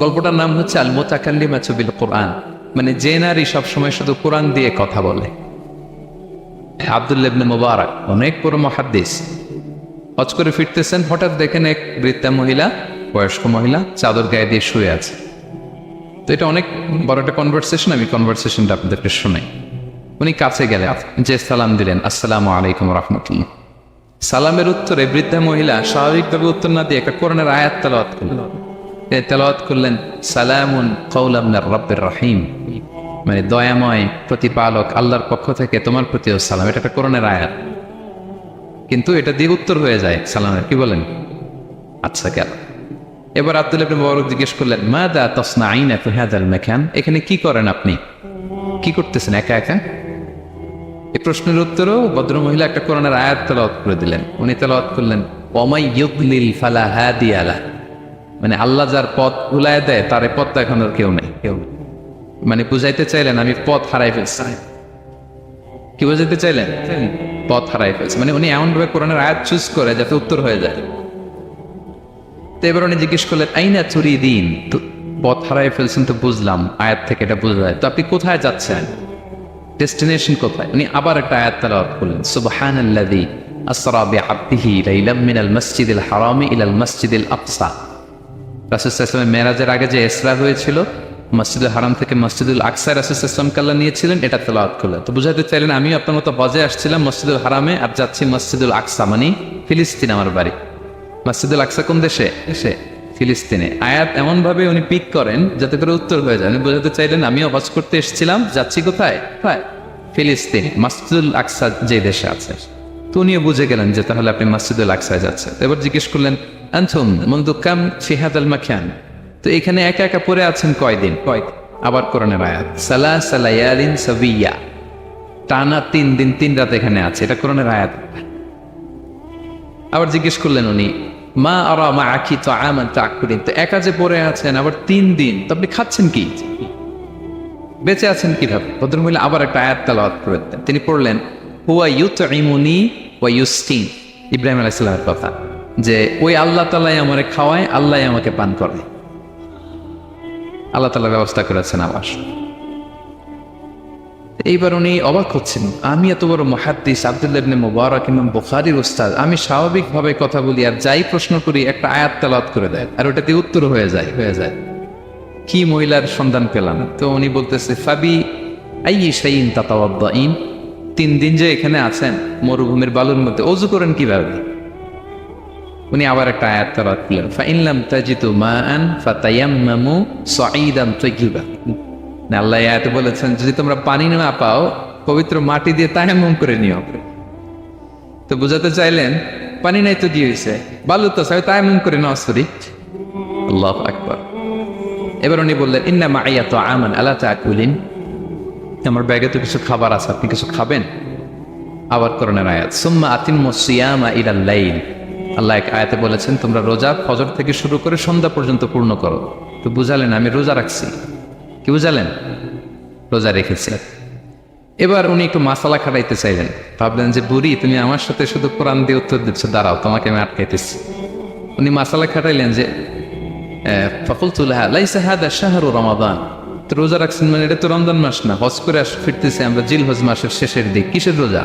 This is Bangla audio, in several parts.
গল্পটার নাম হচ্ছে আল মুতাকাল্লিমাতু বিল কোরআন, মানে যে নারী সবসময় শুধু কোরআন দিয়ে কথা বলে। আব্দুল্লাহ ইবনে মুবারক অনেক বড় মুহাদ্দিস, হজ করে ফিরতেছেন, হঠাৎ দেখেন এক বৃদ্ধা মহিলা, বয়স্ক মহিলা চাদর গায়ে দিয়ে শুয়ে আছে। তো এটা অনেক বড় একটা কনভারসেশন, আমি কনভারসেশনটা আপনাদেরকে শোনাই। উনি কাছে গেলেন, যে সালাম দিলেন, আসসালামু আলাইকুম রাহমাতুল্লাহ। সালামের উত্তরে বৃদ্ধা মহিলা স্বাভাবিকভাবে উত্তর না দিয়ে একটা কোরআনের আয়াত তেলাওয়াত করলেন। তেলাওয়াত করলেন সালামুন কাওলাম মিনার রাব্বির রহিম, মানে দয়াময় প্রতিপালক আল্লাহর পক্ষ থেকে তোমার প্রতিও সালাম। এটা একটা কোরআনের আয়াত, কিন্তু এটা দিয়ে উত্তর হয়ে যায় সালামের। কি বলেন? আচ্ছা কেন? এবার আব্দুল্লাহ ইবনে মুবারক জিজ্ঞেস করলেন, মাযা তাসনাঈনা ফি হাযাল মাকান, এখানে কি করেন আপনি, কি করতেছেন একা একা? এই প্রশ্নের উত্তরেও ভদ্রমহিলা একটা কোরআনের আয়াত তেলাওয়াত করে দিলেন। উনি তেলাওয়াত করলেন, ওয়ামাই ইউদ্লিল ফালা হাদিয়া লাহ, মানে আল্লাহ যার পথ ভুলায় দেয় তার এই পথ এখন আর কেউ নেই, কেউ নেই। মানে বুঝাইতে চাইলেন আমি পথ হারাই ফেলছি। কি বুঝাইতে চাইলেন? পথ হারাই ফেলছে, মানে উনি এমন ভাবে কোরআনের আয়াত চুজ করে যাতে উত্তর হয়ে যায়। তো এবার উনি জিজ্ঞেস করলেন, আইনা তুরিদিন, তো পথ হারাই ফেলছেন তো বুঝলাম, আয়াত থেকে এটা বোঝা যায়, তো আপনি কোথায় যাচ্ছেন, ডেস্টিনেশন কোথায়? উনি আবার একটা আয়াত তেলাওয়াত করলেন, সুবহানাল্লাযী আসরা বিআবদিহি লাইলাম মিনাল মাসজিদিল হারামি ইলাল মাসজিদিল আকসা। রাসূল সাল্লাল্লাহু আলাইহি ওয়াসাল্লাম মেরাজের আগে যে ইসরা হয়েছিল, মসজিদুল হারাম থেকে মসজিদুল আকসায় রাসূল সাল্লাল্লাহু আলাইহি ওয়াসাল্লাম আল্লাহ নিয়েছিলেন, এটা তেলাওয়াত করলেন। তো বুঝাতে চাইলেন আমি আপনার মতো হজে আসছিলাম মসজিদুল হারামে, আর যাচ্ছি মসজিদুল আকসা, মানে ফিলিস্তিন আমার বাড়ি। মসজিদুল আকসা কোন দেশে? ফিলিস্তিনে। আয়াত এমন ভাবে উনি পিক করেন যাতে করে উত্তর হয়ে যায়। উনি বোঝাতে চাইলেন আমিও হজ করতে এসেছিলাম, যাচ্ছি কোথায়? ফিলিস্তিন, মসজিদুল আকসা যে দেশে আছে। তো উনিও বুঝে গেলেন যে তাহলে আপনি মসজিদুল আকসায় যাচ্ছেন। এবার জিজ্ঞেস করলেন, আনতুম মুনযু কাম ফি হাযাল মাকান, তো এখানে একা একা পড়ে আছেন কয়দিন? আবার কোরআনের আয়াত, সালাসা লায়ালিন সাবিয়া, টানা 3 দিন 3 রাত এখানে আছে, এটা কোরআনের আয়াত। আবার জিজ্ঞেস করলেন উনি, মা আরা মাআকি তাআমান তাকুলিন, তো একা যে পড়ে আছেন আবার 3 দিন, তো আপনি খাচ্ছেন কি, বেঁচে আছেন কিভাবে? ভদ্রমহিলা আবার একটা আয়াত তেলাওয়াত করলেন। তিনি পড়লেন, হুয়া ইউতঈমুনি ওয়া ইউসকিন, ইব্রাহিম আলাইহিস সালামের কথা, যে ওই আল্লাহ তাআলাই আমারে খাওয়ায়, আল্লাহই আমাকে পান করায়, আল্লাহ তাআলা ব্যবস্থা করেছেন আবার। এইবার উনি অবাক হচ্ছেন, আমি এত বড় মুহাদ্দিস আব্দুল্লাহ ইবনে মুবারক ইমাম বুখারীর উস্তাদ, আমি স্বাভাবিকভাবে কথা বলি আর যাই প্রশ্ন করি একটা আয়াত তেলাওয়াত করে দেয় আর ওটাতে উত্তর হয়ে যায়। কি মহিলার সন্ধান পেলাম? তো উনি বলতেছে, ফাবি আইয়ি শাইইন তাতাওয়াদ্দাইন, 3 দিন যে এখানে আছেন মরুভূমির বালুর মধ্যে, ওযু করেন কিভাবে? উনি আবার একটা আয়াত তেলাওয়াত করলেন, ফাইন লাম তাজিদু মাআন ফাতায়াম্মামু সাঈদান তাইয়্যিবা, আল্লাহ আয়াতে বলেছেন যদি তোমরা পানি না পাও পবিত্র মাটি দিয়ে তায়াম্মুম করে নিও। তো বুঝাতে চাইলেন পানি নাই তো কি হয়েছে, বালু তো চাই, তায়াম্মুম করে নাও। সরি, আল্লাহু আকবার। এবার উনি বললেন, ইন্না মাইয়া তাআমান আলা তাকুলিন, আমার ব্যাগে তো কিছু খাবার আছে, আপনি কিছু খাবেন? আবার কোরআনের আয়াত, সুম্মা আতিম্মুস সিয়ামা ইলাল লাইল, আল্লাহ এক আয়াতে বলেছেন তোমরা রোজা ফজর থেকে শুরু করে সন্ধ্যা পর্যন্ত পূর্ণ করো। তো বুঝালেন আমি রোজা রাখছি। কি বুঝালেন? রোজা রেখেছে। এবার উনি একটু মাসালা খাটাইতে চাইলেন, ভাবলেন যে বুড়ি তুমি আমার সাথে শুধু কোরআন দিয়ে উত্তর দিচ্ছ, দাঁড়াও তোমাকে আমি আটকাইতেছি। উনি মাসালা খাটাইলেন যে ফাকুলতু লাহা লাইসা হাদা শাহরু রমাদান, তো রোজা রাখছেন মানে এটা তো রমজান মাস না, হজ করে ফিরতেছি আমরা জিলহজ মাসের শেষের দিক, কিসের রোজা?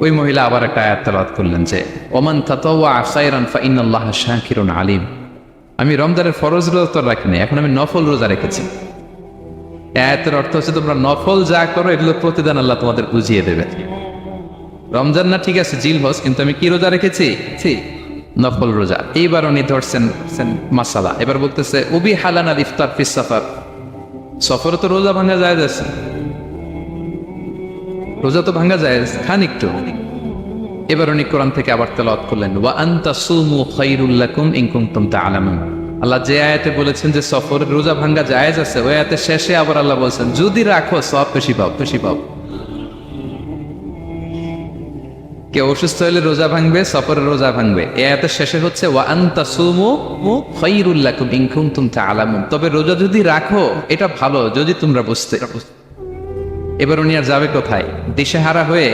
ওই মহিলা আবার একটা আয়াত তেলাওয়াত করলেন যে ওমান তাতাওয়া খায়রান ফাইনাল্লাহা শাকিরুন আলিম, আমি রমজানের ফরজ রোজা তো রাখিনি, এখন আমি নফল রোজা রেখেছি। আয়াতের অর্থ হচ্ছে তোমরা নফল যা করো এগুলো প্রতিদান আল্লাহ তোমাদের বুঝিয়ে দেবে। রমজান না ঠিক আছে জিলহজ, কিন্তু আমি কি রোজা রেখেছি? নফল রোজা। এইবার উনি ধরছেন মাসালা, এবার বলতেছে উবি হালানা ইফতার ফিস সাফার, সফরে তো রোজা ভাঙা যায়, রোজা তো ভাঙা যায়, খান একটু। এবার উনি কোরআন থেকে আবার তেলাওয়াত করলেন, ওয়া আনতা সুমু খায়রুল লাকুম ইন কুনতুম তা'লামুন, আল্লাহ যে আয়াতে বলেছেন যে সফরের রোজা ভাঙা জায়েজ আছে, ওই আয়াতের শেষে আবার আল্লাহ বলছেন যদি রাখো সব বেশি পাও। কেউ অসুস্থ হলে রোজা ভাঙবে, সফরের রোজা ভাঙবে। এই আয়াতের শেষে হচ্ছে ওয়া আনতা সুমু খায়রুল লাকুম ইন কুনতুম তা'লামুন, তবে রোজা যদি রাখো এটা ভালো যদি তোমরা বুঝতে। এবার উনি আর যাবে কোথায়? দিশেহারা হয়ে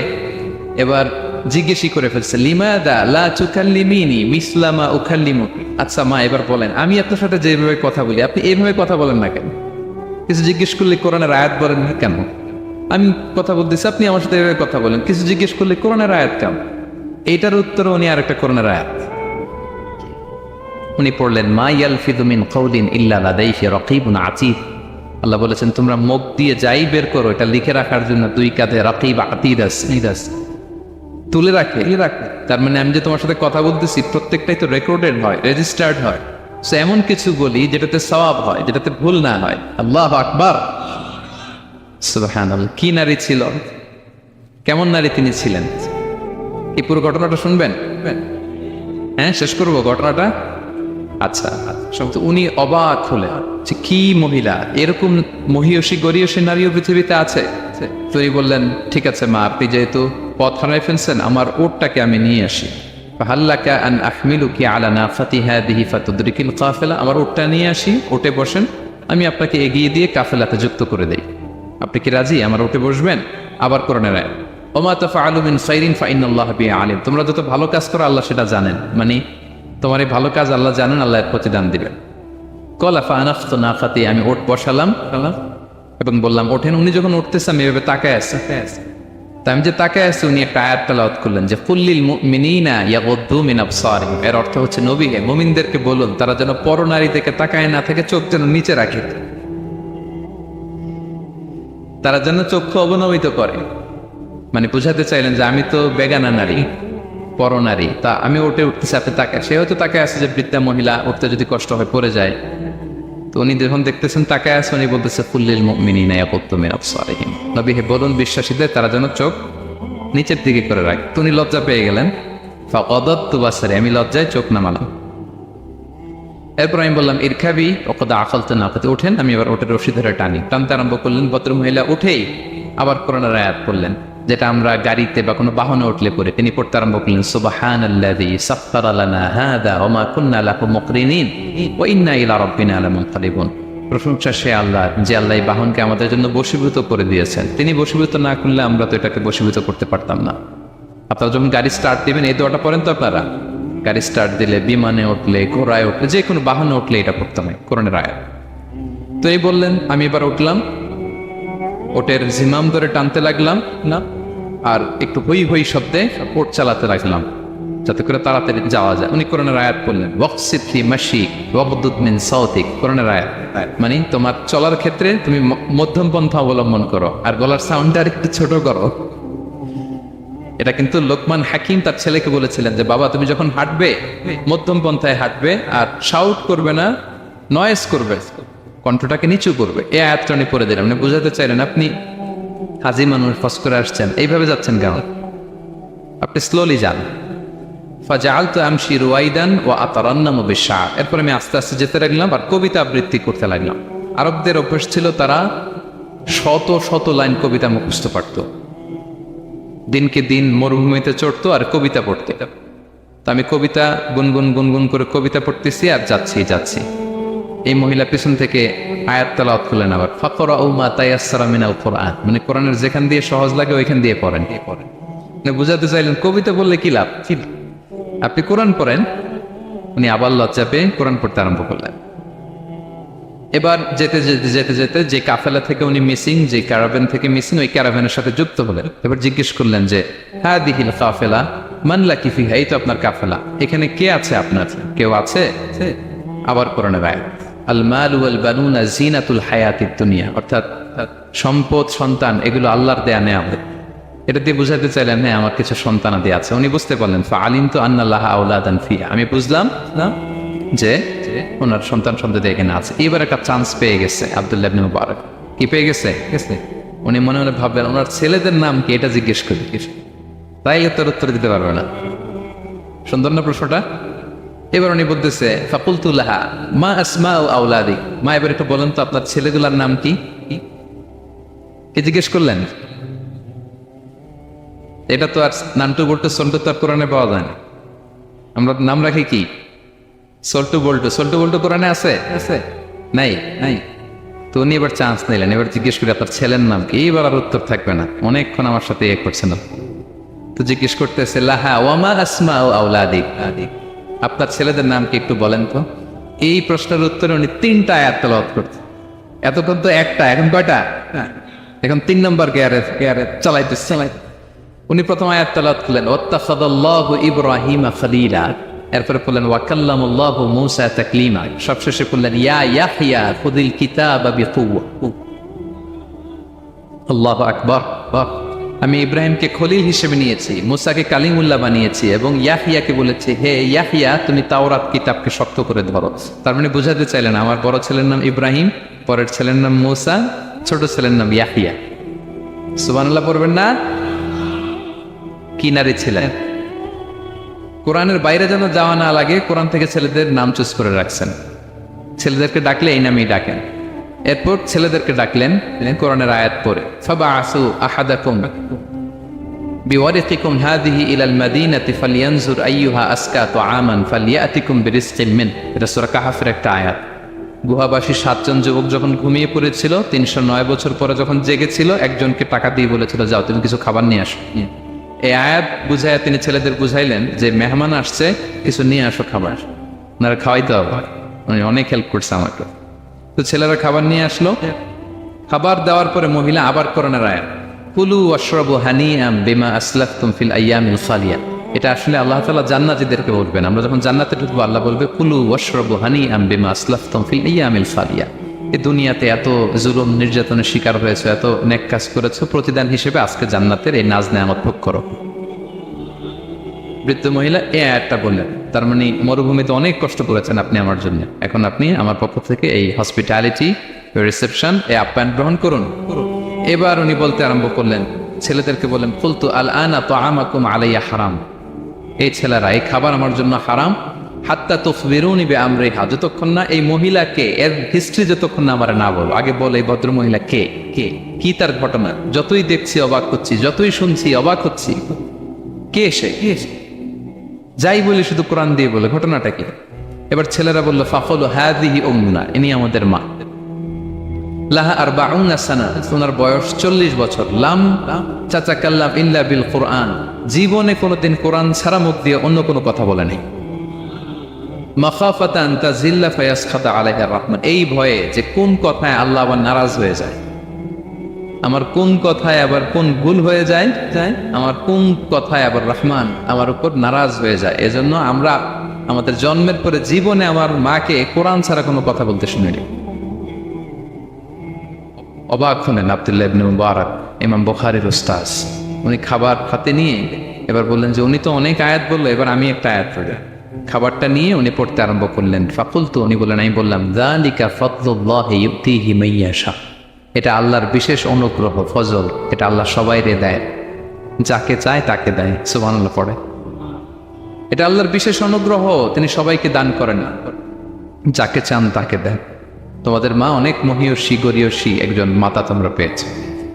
এবার জিজ্ঞেসই করে ফেলছে, লিমাদা লা তুকাল্লিমিনি মিসলা মা উকাল্লিমুকি। আচ্ছা মা, এবার বলেন, আমি আপনার সাথে যেভাবে কথা বলি আপনি এইভাবে কথা বলেন না কেন? কিছু জিজ্ঞেস করলে কোরআনের আয়াত বলেন না কেন? আমি কথা বলতেছি, আপনি আমার সাথে এভাবে কথা বলেন। কিছু জিজ্ঞেস করলে কোরআনের আয়াত কেন? এইটার উত্তরে উনি আরেকটা কোরআনের আয়াত উনি পড়লেন, মা ইয়ালফিযু মিন কাওলিন ইল্লা লাদাইহি রাকীবুন আতীদ। আল্লাহ বলেছেন, তোমরা মুখ দিয়ে যাই বের করো এটা লিখে রাখার জন্য দুই কাঁধে রাকীব আতীদ আছে, তুলে রাখে। তার মানে আমি যে তোমার সাথে কথা বলতেছি প্রত্যেকটাই তো রেকর্ডেড হয়, রেজিস্টার্ড হয়। সো এমন কিছু বলি যেটাতে সওয়াব হয়, যেটাতে ভুল না হয়। আল্লাহু আকবার, সুবহানাল্লাহ। কি নারী ছিল, কেমন নারী তিনি ছিলেন, এই পুরো ঘটনাটা শুনবেন? হ্যাঁ, শেষ করবো ঘটনাটা। আচ্ছা, তো উনি অবাক হলেন যে কি মহিলা, এরকম মহিয়সী গরিয়সী নারীও পৃথিবীতে আছে। তো উনি বললেন, ঠিক আছে মা, আপনি যেহেতু পথ হারাই ফেলছেন, আমার ওটটাকে আমি নিয়ে আসি। ফাহাল্লাকা আন আহমিলুকি আলা নাফাতি হাদিহি ফাতুদরিকিল কাফেলা। আমার ওটটা নিয়ে আসি, ওটে বসেন, আমি আপনাকে এগিয়ে দিয়ে কাফেলাতে যুক্ত করে দেই। আপনি কি রাজি আমার ওটে বসবেন? আবার কোরআনের আয়াত, ওমা তাফআলু মিন খাইরিন ফাইন্নাল্লাহা বিহি আলিম। তোমরা যত ভালো কাজ করো আল্লাহ সেটা জানেন, মানে তোমার এই ভালো কাজ আল্লাহ জানেন, আল্লাহ এর প্রতিদান দিবেন। কলা ফানাফতু নাফাতি, আমি ওট বসালাম এবং বললাম ওঠেন। উনি যখন উঠতেছে আমি এভাবে তাকায় আছি। তা আমি যে তাকায় আছি, উনি একটা আয়াত তেলাওয়াত করলেন যে কুল্লিল মুমিনিনা ইয়াগুদ্দু মিন আবসারিহিম। এর অর্থ হচ্ছে, নবী হে, মুমিনদেরকে বলুন তারা যেন পরনারী থেকে তাকায় না থেকে চোখ যেন নিচে রাখে, তারা যেন চক্ষু অবনমিত করে। মানে বুঝাতে চাইলেন যে আমি তো বেগানা নারী, পরনারী, তা আমি ওটে উঠতেছি, আপনি তাকায়। সে হয়তো তাকায় আছে যে বৃদ্ধা মহিলা উঠতে যদি কষ্ট হয় পড়ে যায়। তো উনি যখন দেখতেছেন তাকায় আছে, উনি বলতেছে কুল্লিল মুমিনিনা ইয়াগুদ্দু মিন আবসারিহিম। নবী হে, বলুন বিশ্বাসীদের তারা যেন চোখ নিচের দিকে করে রাখে। তো উনি লজ্জা পেয়ে গেলেন। ফাকাদাতু বাসারি, আমি লজ্জায় চোখ নামালাম। এরপর আমি বললাম ইরকাবি ওয়াকাদ আকালতু নাকাতি, ওঠেন। আমি এবার ওটের রশি ধরে টানতে আরম্ভ করলেন। ভদ্রমহিলা উঠেই আবার কোরআনের আয়াত পড়লেন, যেটা আমরা গাড়িতে বা কোনো বাহনে উঠলে পড়ে। তিনি পড়তে আরম্ভ করলেন, সুবহানাল্লাযী সাখখারা লানা হাযা ওয়া মা কুন্না লাহু মুকরিনিন ওয়া ইন্না ইলা রাব্বিনা লামুনকালিবুন। প্রশংসা সে আল্লাহ, যে আল্লাহ এই বাহনকে আমাদের জন্য বশীভূত করে দিয়েছেন। তিনি বশীভূত না করলে আমরা তো এটাকে বশীভূত করতে পারতাম না। আপনারা যখন গাড়ি স্টার্ট দিবেন এই দোয়াটা পড়েন তো আপনারা? গাড়ি স্টার্ট দিলে, বিমানে উঠলে, ঘোড়ায় উঠলে, যে কোনো বাহনে উঠলে এটা পড়তে হয়, কোরআনের আয়াত। তো এই বললেন, আমি এবার উঠলাম, ওটের জিমাম ধরে টানতে লাগলাম না, আর একটু হই হই শব্দে ওট চালাতে লাগলাম যাতে করে তাড়াতাড়ি যাওয়া যায়। উনি কোরআনের আয়াত বললেন, ওয়াকসিদ ফি মাশিক ওয়াগদুদ মিন সাওতিক। কোরআনের আয়াত মানে তোমার চলার ক্ষেত্রে তুমি মধ্যম পন্থা অবলম্বন করো, আর গলার সাউন্ডটা একটু ছোট করো। এটা কিন্তু লোকমান হাকিম তার ছেলেকে বলেছিলেন যে বাবা, তুমি যখন হাঁটবে মধ্যম পন্থায় হাঁটবে, আর শাউট করবে না, নয়েজ করবে, কণ্ঠটাকে নিচু করবে। এই আয়াতটা উনি পড়ে দিলাম। মানে বুঝাতে চাইলেন আপনি হাজি মানুষ, ফস করে আসছেন, এইভাবে যাচ্ছেন কেন? আপনি স্লোলি যান। ফাজাআলতু আমশি রুয়াইদান ওয়া আতারান্নামু বিশ-শা'র। এরপর আমি আস্তে আস্তে যেতে লাগলাম আর কবিতা আবৃত্তি করতে লাগলাম। আরবদের অভ্যাস ছিল, তারা শত শত লাইন কবিতা মুখস্থ পারত। দিনকে দিন মরুভূমিতে চড়তো আর কবিতা পড়তে। তা আমি কবিতা গুনগুন করে কবিতা পড়তেছি আর যাচ্ছি। এই মহিলা পিছন থেকে আয়াত তেলাওয়াত করলেন আবার, ফাকরাউ মা তায়াসসারা মিনাল কোরআন। মানে কোরআনের যেখান দিয়ে সহজ লাগে ওইখান দিয়ে পড়েন। মানে বুঝাতে চাইলেন কবিতা বললে কি লাভ, আপনি কোরআন পড়েন। উনি আবার লজ্জা পেয়ে কোরআন পড়তে আরম্ভ করলেন। এবার যেতে যেতে যে কাফেলা থেকে উনি মিসিং, যে ক্যারাভ্যান থেকে মিসিং, ওই ক্যারাভ্যানের সাথে যুক্ত হলেন। এবার জিজ্ঞেস করলেন যে হাদিহিল কাফেলা মান লাকি ফিহা, এই তো আপনার কাফেলা, এখানে কে আছে আপনার, কেউ আছে? আবার কোরআনের আয়াত, আল মাল ওয়াল বানুনা জিনাতুল হায়াতিদ দুনিয়া, অর্থাৎ সম্পদ, সন্তান, এগুলো আল্লাহর দেয়া নেয়ামত। এটা দিয়ে বুঝাতে চাইলেন হ্যাঁ আমার কিছু সন্তানাদি আছে। উনি বুঝতে পারলেন, ফাআলিমতু আন্না লাহা আওলাদান ফিহা, আমি বুঝলাম যে ওনার সন্তান সন্ততি এখানে আছে। এবার একটা চান্স পেয়ে গেছে আব্দুল্লাহ ইবনে মুবারক। কি পেয়ে গেছে? উনি মনে মনে ভাবলেন ওনার ছেলেদের নাম কি, এটা জিজ্ঞেস করি, তাইলে তোর উত্তর দিতে পারবে না। সুন্দর না প্রশ্নটা? এবার উনি বলতেছে, ফাকুলতু লাহা মা আসমাউ আওলাদি, মা এবার একটু বলেন তো আপনার ছেলেগুলার নাম কি? কি জিজ্ঞেস করলেন? এটা তো আর নান্টু বল্টু সন্টু তো আর কোরআনে পাওয়া যায় না। আমরা নাম রাখি কি? সল্টু বল্টু। সল্টু বল্টু কোরআনে আছে? নাই। তো উনি এবার চান্স নিলেন, এবার জিজ্ঞেস করি আপনার ছেলের নাম কি? এইবার আর উত্তর থাকবে না, অনেকক্ষণ আমার সাথে করছেন। তো জিজ্ঞেস করতেছে লাহা ওয়ামা আসমা ও আউলাদিক, আপনার ছেলেদের নাম কি একটু বলেন তো। এই প্রশ্নের উত্তরে উনি 3টা আয়াত তেলাওয়াত করতেন। এতক্ষণ তো একটা, এখন কয়টা? এখন 3 নম্বর গিয়ারে চালাইতেছে। উনি প্রথম আয়াত তেলাওয়াত করলেন ওয়াত্তাখাযাল্লাহু ইব্রাহিমা খলিলা, এরপরে বললেন ওয়াকাল্লামাল্লাহু মূসা তাকলিমা, সবশেষে বললেন ইয়া ইয়াহইয়া খুযিল কিতাবা বিকুওয়া। আল্লাহু আকবার। আমি ইব্রাহিমকে খলিল হিসেবে নিয়েছি, মুসাকে কালিমুল্লাহ বানিয়েছি, এবং ইয়াহিয়াকে বলেছি হে ইয়াহিয়া তুমি তাওরাত কিতাবকে শক্ত করে ধরো। তার মানে বোঝাতে চাইলেন আমার বড় ছেলের নাম ইব্রাহিম, পরের ছেলের নাম মুসা, ছোট ছেলের নাম ইয়াহিয়া। সুবহানাল্লাহ পড়বেন না? কি নারী ছিলেন। কোরআনের বাইরে যেন যাওয়া না লাগে, কোরআন থেকে ছেলেদের নাম চুজ করে রাখছেন। ছেলেদেরকে ডাকলে এই নামেই ডাকেন। এরপর ছেলেদেরকে ডাকলেন কোরআনের আয়াত পড়ে ফাবআসু আহাদাকুম বিওয়ারিকিকুম হাযিহি ইলাল মাদিনাতি ফালইয়ানজুর আইয়ুহা আসকা তুআমান ফালইয়াতিকুম বিরিজকিম মিন। এটা সূরা কাহফের একটা আয়াত। গুহাবাসী 7 জন যুবক যখন ঘুমিয়ে পড়েছিল, 309 বছর পরে যখন জেগেছিল, একজনকে টাকা দিয়ে বলেছিল যাও তুমি কিছু খাবার নিয়ে আসো। এই আয়াত বুঝাইয়া তিনি ছেলেদের বুঝাইলেন যে মেহমান আসছে, কিছু নিয়ে আসো খাবার, ওনারা খাওয়াইতে হবে। উনি অনেক হেল্প করছে আমাকে। তো ছেলেরা খাবার নিয়ে আসলো। খাবার দেওয়ার পরে মহিলা আবার কোরআনের আয়াত কুলু ওয়াশরাবু হানিআম বিমা আসলাফতুম ফিল আইয়ামিল খালিয়া। এটা আসলে আল্লাহ তাআলা জান্নাতীদেরকে বলবেন। আমরা যখন জান্নাতে ঢুকবো আল্লাহ বলবে কুলু ওয়াশরাবু হানিআম বিমা আসলাফতুম ফিল আইয়ামিল খালিয়া। এই দুনিয়াতে এত জুলুম নির্যাতনের শিকার হয়েছে, এত নেক কাজ করেছো, প্রতিদান হিসেবে আজকে জান্নাতের এই নাজ নেয়ামত ভোগ করো। বৃদ্ধ মহিলা এই আয়াতটা বললেন, তার মানে মরুভূমিতে অনেক কষ্ট করেছেন আপনি আমার জন্য, এখন আপনি আমার পক্ষ থেকে এই হসপিটালিটি, রিসেপশন, এই আপ্যায়ন গ্রহণ করুন। এবার উনি বলতে আরম্ভ করলেন, ছেলেদেরকে বললেন কুলতু আল আনা তুআমাকুম আলাইয়া হারাম। এই ছেলেরা এই খাবার আমার জন্য হারাম, হাত্তা তুখবিরুনি বিআমরিহা, যতক্ষণ না এই মহিলাকে, এর হিস্ট্রি যতক্ষণ না আমার না বলো। আগে বল এই ভদ্র মহিলা কে, কি তার ঘটনা। যতই দেখছি অবাক হচ্ছি, যতই শুনছি অবাক হচ্ছি। কে সে? যাই বলি শুধু কোরআন দিয়ে বলে, ঘটনাটা কি? এবার ছেলেরা বলল ফাকলু হাযিহি উম্মুনা, ইনি আমাদের মা। লাহা আরবাউনা সানা, ওনার বয়স 40 বছর। লাম তাতাকাল্লাম ইল্লা বিল কুরআন, জীবনে কোনোদিন কোরআন ছাড়া মুখ দিয়ে অন্য কোনো কথা বলে নাই। মাখাফাতান তাজিল্লা ফায়াসখাতা আলাইহির রহমান, এই ভয়ে যে কোন কথায় আল্লাহ আবার নারাজ হয়ে যায়, আমার কোন কথায় আবার কোন ভুল হয়ে যায়, আমার কোন কথায় আবার রহমান আমার উপর নারাজ হয়ে যায়। এজন্য আমরা আমাদের জন্মের পরে জীবনে আমার মাকে কোরআন ছাড়া কোনো কথা বলতে শুনিনি। অবাক হলেন আব্দুল্লাহ ইবনে মুবারক, ইমাম বুখারীর উস্তাদ। উনি খাবার হাতে নিয়ে এবার বললেন যে উনি তো অনেক আয়াত বললো, এবার আমি একটা আয়াত পড়ি। খাবারটা নিয়ে উনি পড়তে আরম্ভ করলেন। ফাকুলতু, উনি বললেন, আমি বললাম যালিকা ফাদলুল্লাহি ইউতিহি মাইয়াশা, এটা আল্লাহর বিশেষ অনুগ্রহ, ফজল। এটা আল্লাহ সবাইরে দেয়, যাকে চায় তাকে দেয়। সুবহানাল্লাহ পড়ে। এটা আল্লাহর বিশেষ অনুগ্রহ, তিনি সবাইকে দান করেন, যাকে চান তাকে দেন। তোমাদের মা অনেক মহিয়সী গরিয়সী একজন মাতা তোমরা পেয়েছে।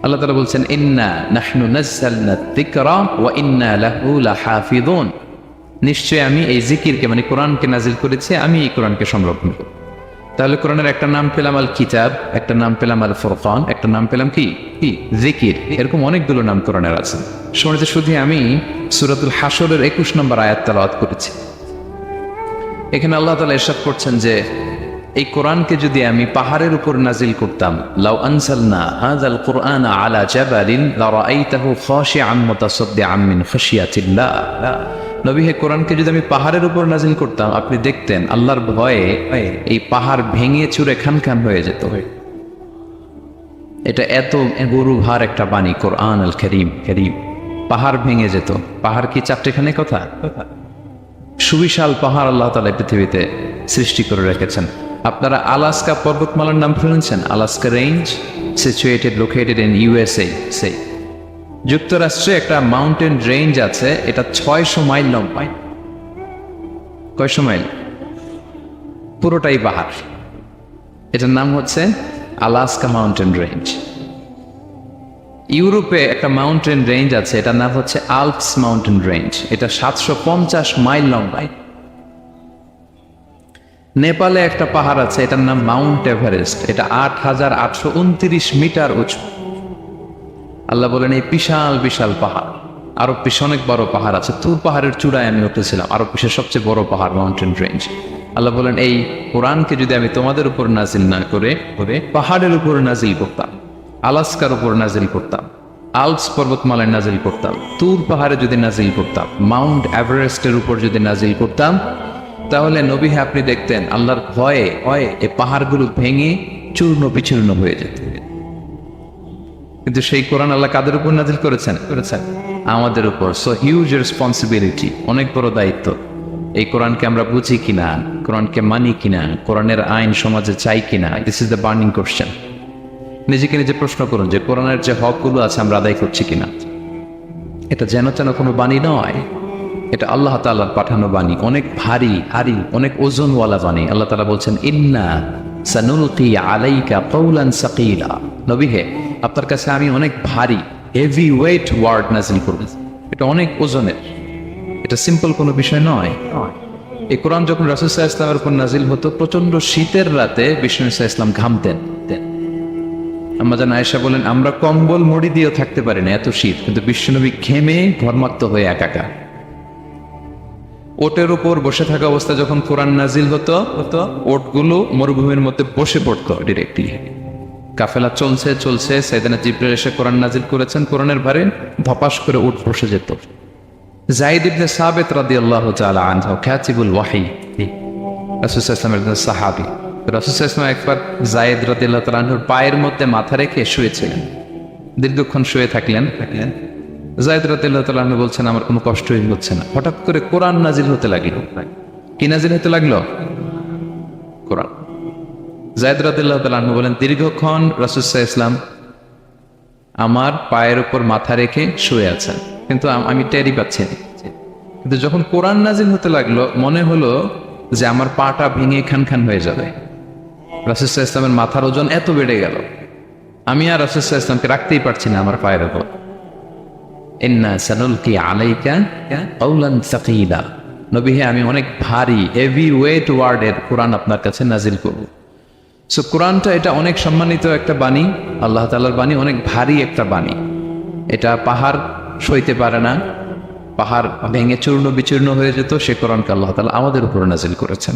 আল্লাহ তাআলা বলছেন ইন্না নাহনু নাযালনা যিকরা ওয়া ইন্না লাহু লাহাফিযুন, নিশ্চয় আমি এই জিকিরকে মানে কোরআনকে নাজিল করেছি, আমি এই কোরআনকে সংরক্ষণ করব। তাহলে কোরআনের একটা নাম পেলাম আল কিতাব, একটা নাম পেলাম আল ফুরকান, একটা নাম পেলাম কি জিকির। এরকম অনেকগুলো নাম কোরআনের আছে। শুনেছি শুধু আমি সূরাতুল হাশরের 21 নম্বর আয়াত তেলাওয়াত করেছি। এখানে আল্লাহ তাআলা ইরশাদ করছেন যে এই কোরআনকে যদি আমি পাহাড়ের উপর নাজিল করতাম, লাউ আনজালনা হাযাল কুরআনা আলা জাবালিন লারাআইতাহু খাশিআন মুতাসাদ্দিআন মিন খাশিয়াতিল্লাহ। নবী হে, কোরআনকে যদি আমি পাহাড়ের উপর নাজিল করতাম, আপনি দেখতেন আল্লাহর ভয়ে এই পাহাড় ভেঙে চুরে খান হয়ে যেত। এটা এত গরু ভার একটা বাণী কোরআন আল কারীম। পাহাড় ভেঙে যেত। পাহাড় কি চারটেখানে কথা? সুবিশাল পাহাড় আল্লাহ তাআলা পৃথিবীতে সৃষ্টি করে রেখেছেন। আপনারা আলাস্কা পর্বতমালার নাম শুনেছেন? Alaska range, located in USA. যুক্তরাষ্ট্রে একটা মাউন্টেন রেঞ্জ আছে, এটা 600 মাইল লম্বা। কয়শো মাইল? পুরোটাই পাহাড়। এটার নাম হচ্ছে আলাস্কা মাউন্টেন রেঞ্জ। ইউরোপে একটা মাউন্টেন রেঞ্জ আছে, এটার নাম হচ্ছে আল্পস মাউন্টেন রেঞ্জ। এটা 750 মাইল লম্বা। নেপালে একটা পাহাড় আছে, এটার নাম মাউন্ট এভারেস্ট। এটা 8829 মিটার উঁচু। আল্লাহ বলেন এই বিশাল বিশাল পাহাড় আরব বিশ্বে অনেক বড় পাহাড় আছে, তুর পাহাড়ের চূড়ায় আমি উঠেছিলাম, আরব বিশ্বের সবচেয়ে বড় পাহাড়, মাউন্টেন রেঞ্জ। আল্লাহ বলেন, এই কোরআনকে যদি আমি তোমাদের উপর নাজিল না করে পাহাড়ের উপর নাজিল করতাম, আলাস্কার উপর নাজিল করতাম, আলপস পর্বতমালায় নাজিল করতাম, তুর পাহাড়ে যদি নাজিল করতাম, মাউন্ট এভারেস্টের উপর যদি নাজিল করতাম, তাহলে নবী হ্যাঁ আপনি দেখতেন আল্লাহর ভয়ে এই পাহাড়গুলো ভেঙে চূর্ণ বিচূর্ণ হয়ে যেত। কিন্তু সেই কোরআন আল্লাহ কাদের উপর নাজিল করেছেন? আমাদের উপর। সো হিউজ রেসপন্সিবিলিটি, অনেক বড় দায়িত্ব। এই কোরআনকে আমরা বুঝি কিনা, কোরআনকে মানি কিনা, কোরআনের আইন সমাজে চাই কিনা, this is the burning question. নিজেকে নিজে প্রশ্ন করুন যে কোরআনের যে হকগুলো আছে আমরা আদায় করছি কিনা। এটা যেন তেন কোনো বাণী নয়, এটা আল্লাহ তাআলার পাঠানো বাণী, অনেক ভারী, অনেক ওজনওয়ালা বাণী। আল্লাহ তাআলা বলছেন, ইন্না সানুলকি আলাইকা কওলান সাকিলা, নবী হে আপনার কাছে আমি অনেক ভারী, হেভি ওয়েট ওয়ার্ড নাজিল করব। এটা অনেক ওজনের, এটা সিম্পল কোনো বিষয় নয়। এই কোরআন যখন রাসূল সাল্লাল্লাহু আলাইহি ওয়াসাল্লামের উপর নাজিল হতো, প্রচন্ড শীতের রাতে বিষ্ণু সাল্লাল্লাহু আলাইহি ওয়াসাল্লাম ঘামতেন। আম্মা জান আয়েশা বলেন, আমরা কম্বল মুড়ি দিয়েও থাকতে পারি না, এত শীত, কিন্তু বিশ্বনবী ঘেমে ঘর্মাক্ত হয়ে একাকার। ওটের উপর বসে থাকা অবস্থা যখন কোরআন নাজিল হতো, ওটগুলো মরুভূমির মধ্যে বসে পড়তো ডিরেক্টলি। কাফেলা চলছে, সাইয়েদনা জিবরাইল এসে কোরআন নাজিল করেছেন, কোরআনের ভারে ধপাস করে উট বসে যেত। যায়েদ ইবনে সাবিত রাদিয়াল্লাহু তাআলা আনহু কাতিবুল ওয়াহী, রাসূল সাল্লাল্লাহু আলাইহি ওয়াসাল্লামের সাহাবী। রাসূল সাল্লাল্লাহু আলাইহি ওয়াসাল্লাম একবার যায়েদ রাদিয়াল্লাহু তাআলা আনহুর পায়ের মধ্যে মাথা রেখে শুয়েছিলেন, দীর্ঘক্ষণ শুয়ে থাকলেন। যায়েদ রাদিয়াল্লাহু তাআলা আনহু বলছেন, আমার কোনো কষ্টই হচ্ছে না। হঠাৎ করে কোরআন নাজিল হতে লাগলো। কি নাজিল হতে লাগলো? কোরআন। যায়েদ রাদিয়াল্লাহু তাআলা আনহু বলেন, দীর্ঘক্ষণ রাসূল সাল্লাল্লাহু আলাইহি ওয়াসাল্লাম আমার পায়ের উপর মাথা রেখে শুয়ে আছেন, কিন্তু আমি টেরই পাচ্ছি না। কিন্তু যখন কোরআন নাজিল হতে লাগলো, মনে হলো যে আমার পাটা ভেঙে খান হয়ে যাবে। রাসূল সাল্লাল্লাহু আলাইহি ওয়াসাল্লামের মাথার ওজন এত বেড়ে গেল, আমি আর রাসূল সাল্লাল্লাহু আলাইহি ওয়াসাল্লামকে রাখতেই পারছি না আমার পায়ের উপর। ইন্না সানুলকি আলাইকা কওলান সাকিলা, নবী হে আমি অনেক ভারী, হেভি ওয়েট ওয়ার্ডের কোরআন আপনার কাছে নাজিল করব। সো কোরআনটা এটা অনেক সম্মানিত একটা বাণী, আল্লাহ তাআলার বাণী, অনেক ভারী একটা বাণী। এটা পাহাড় সইতে পারে না, পাহাড় ভেঙে চূর্ণ বিচূর্ণ হয়ে যেত, সে কোরআনকে আল্লাহ তাআলা আমাদের উপর নাজিল করেছেন।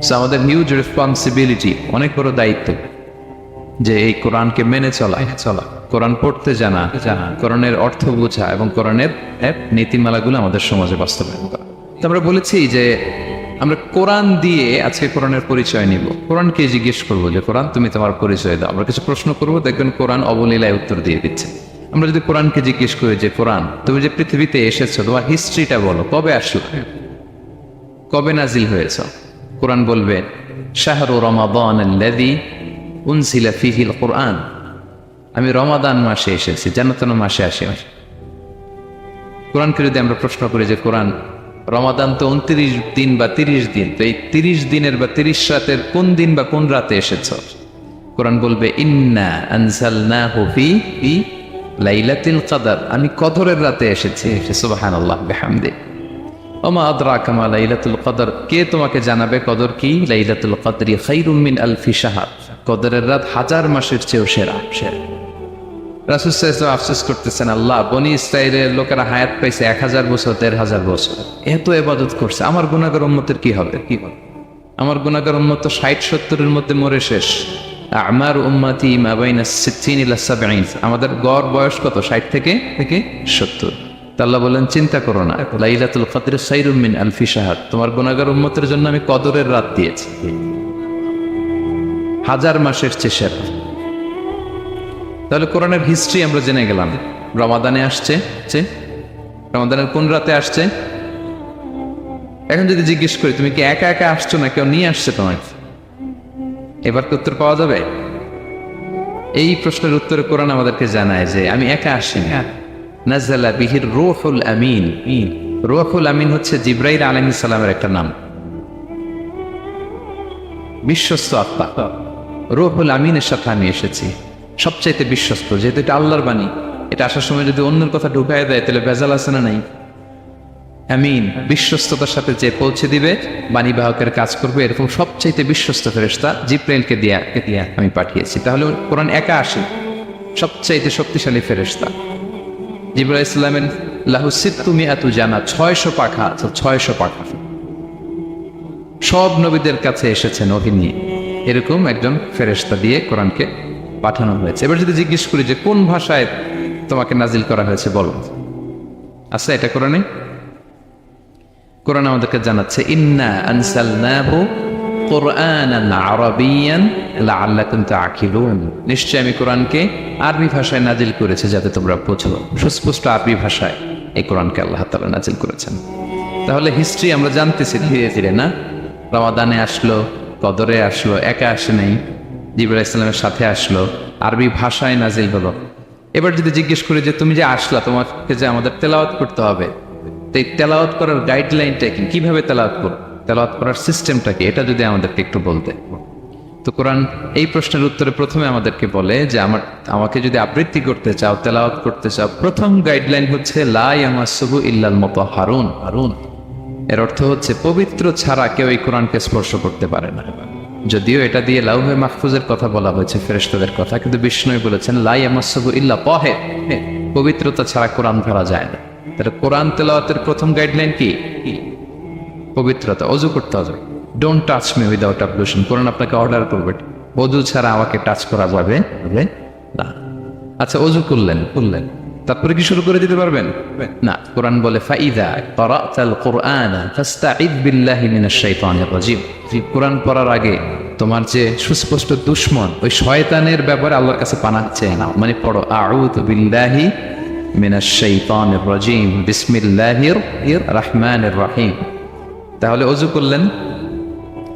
সো আমাদের হিউজ রেসপন্সিবিলিটি, অনেক বড় দায়িত্ব যে এই কোরআনকে মেনে চলা, কোরআন পড়তে জানা, কোরআনের অর্থ বোঝা এবং কোরআনের নীতিমালাগুলো আমাদের সমাজে বাস্তবায়ন করা। তো আমরা বলেছি যে আমরা কোরআন দিয়ে আজকে কোরআনের পরিচয় নিব। কোরআনকে জিজ্ঞেস করবো যে কোরআন তুমি তোমার পরিচয় দাও। আমরা কিছু প্রশ্ন করবো, দেখবেন কোরআন অবলীলায় উত্তর দিয়ে দিচ্ছে। আমরা যদি কোরআনকে জিজ্ঞেস করি যে কোরআন তুমি যে পৃথিবীতে এসেছো, তোমার হিস্ট্রিটা বলো, কবে আসলো, কবে নাজিল হয়েছ? কোরআন বলবে, শাহরু রমাদান আল্লাযী উনজিলা ফীহিল কুরআন, আমি রমাদান মাসে এসেছি, জান্নাতুল মাসে আসি। কোরআনকে যদি আমরা প্রশ্ন করি যে কোরআন রমাদান তো 29 দিন বা 30 দিন, তো এই 30 দিনের বা 30 রাতের কোন দিন বা কোন রাতে এসেছ? কোরআন বলবে, ইন্না আনজালনাহু ফি লাইলাতুল কদর, আমি কদরের রাতে এসেছি। সুবহানাল্লাহ বিহামদি। ওমা আদরাকা মা লাইলাতুল কদর, কে তোমাকে জানাবে কদর কি? লাইলাতুল কদরি খায়রুম মিন আলফি শাহর, কদরের রাত 1000 মাসের চেয়েও সেরা। রাসূল সাল্লাল্লাহু আলাইহি ওয়াসাল্লাম আফসোস করতেছেন, আল্লাহ বনি ইসরাইলের লোকেরা হায়াত পাইছে 1000 বছর, 1500 বছর, এত ইবাদত করছে, আমার গুনাহগার উম্মতের কি হবে? আমার গুনাহগার উম্মত তো 60-70 মধ্যে মরে শেষ। আমার উম্মতি মা বাইনা 60 ইলা 70, আমাদের গড় বয়স কত? 60 থেকে 70। আল্লাহ বলেন, চিন্তা করো না, লাইলাতুল কদর খায়রুম মিন আলফি শাহর, তোমার গুনাহগার উম্মতের জন্য আমি কদরের রাত দিয়েছি 1000 মাসের চেয়ে সেরা। তাহলে কোরআনের হিস্ট্রি আমরা জেনে গেলাম। রমাদানে আসছে, রমাদানের কোন রাতে আসছে? এখন যদি জিজ্ঞেস করি তুমি কি একা একা আসছো না কেউ নিয়ে আসছে তোমায়, এবার কি উত্তর পাওয়া যাবে? এই প্রশ্নের উত্তরে কোরআন আমাদেরকে জানায় যে আমি একা আসিনি। নাযালা বিহির রূহুল আমিন। রূহুল আমিন হচ্ছে জিবরাইল আলাইহিস সালামের একটা নাম, বিশ্বস্ত আত্মা। রূহুল আমিনের সাথে আমি এসেছি, সবচাইতে বিশ্বস্ত, যেহেতু এটা আল্লাহর বাণী। এটা আসার সময় যদি অন্যের কথা ঢুকায় দেয় তাহলে ভেজাল আছে না নাই? আমিন, বিশ্বস্ততার সাথে যে পৌঁছে দিবে, বাণী বাহকের কাজ করবে, এরকম সবচাইতে বিশ্বস্ত ফেরেশতা জিবরাইলকে দিয়া আমি পাঠিয়েছি। তাহলে কোরআন একা আসে, সবচাইতে শক্তিশালী ফেরেশতা। জিবরাইল আলাইহিস সালামের লাহু সিত্তু মিআতু জানা, 600 পাখা আছে, 600 পাখা। সব নবীদের কাছে এসেছেন ওহী নিয়ে, এরকম একজন ফেরেশতা দিয়ে কোরআনকে পাঠানো হয়েছে। এবার যদি জিজ্ঞেস করি যে কোন ভাষায় তোমাকে নাজিল করা হয়েছে বলো, আচ্ছা এটা কোরআনে? কোরআন আমাদেরকে জানাচ্ছে ইন্না আনসালনাহু কুরআনান আরাবিয়ান লাআল্লাকুম তাআকিলুন, নিশ্চয় আমি কোরআনকে আরবি ভাষায় নাজিল করেছি যাতে তোমরা বোঝো। সুস্পষ্ট আরবি ভাষায় এই কোরআনকে আল্লাহ তাআলা নাজিল করেছেন। তাহলে হিস্ট্রি আমরা জানতেছি ধীরে ধীরে, না? রমাদানে আসলো, কদরে আসলো, একা আসে নাই, জিবরাইল আলাইহিস সালামের সাথে আসলো, আরবি ভাষায় নাজিল হলো। এবার যদি জিজ্ঞেস করি যে তুমি যে আসলা, তোমাকে যে আমাদের তেলাওয়াত করতে হবে, তো এই তেলাওয়াত করার গাইডলাইনটা কি, কিভাবে তেলাওয়াত করব, তেলাওয়াত করার সিস্টেমটা কি, এটা যদি আমাদেরকে একটু বলতে। তো কোরআন এই প্রশ্নের উত্তরে প্রথমে আমাদেরকে বলে যে আমাকে যদি আবৃত্তি করতে চাও, তেলাওয়াত করতে চাও, প্রথম গাইডলাইন হচ্ছে লা ইয়ামাসসুহু ইল্লাল মুতাহহারুন। এর অর্থ হচ্ছে পবিত্র ছাড়া কেউ এই কোরআনকে স্পর্শ করতে পারে না। যদিও এটা দিয়ে লাউহে মাহফুজের কথা বলা হয়েছে, ফেরেশতাদের কথা, কিন্তু বিষ্ণু বলেছেন লা ইয়ামাসসুহু ইল্লা তাহির, পবিত্রতা ছাড়া কোরআন ধরা যায় না। তাহলে কোরআন তেলাওয়াতের প্রথম গাইডলাইন কি? পবিত্রতা, ওযু করতে হবে। ডোন্ট টাচ মি উইদাউট অ্যাবলুশন, কোরআন আপনাকে অর্ডার করবে ওযু ছাড়া আমাকে টাচ করা যাবে না। আচ্ছা, ওযু করলেন, তারপরে কি শুরু করে দিতে পারবেন? না, কোরআন বলে ফাইদা ক্বারাতাল কুরআনা ফাস্তাঈদ বিল্লাহি মিনাশ শাইতানির রাজিম। কোরআন পড়ার আগে তোমার যে সুস্পষ্ট দুশমন ওই শয়তানের ব্যাপারে আল্লাহর কাছে পানাহ চেয়ে নাও, মানে পড়ো আউযু বিল্লাহি মিনাশ শাইতানির রাজিম বিসমিল্লাহির রহমানির রহিম। তাহলে ওযু করলেন,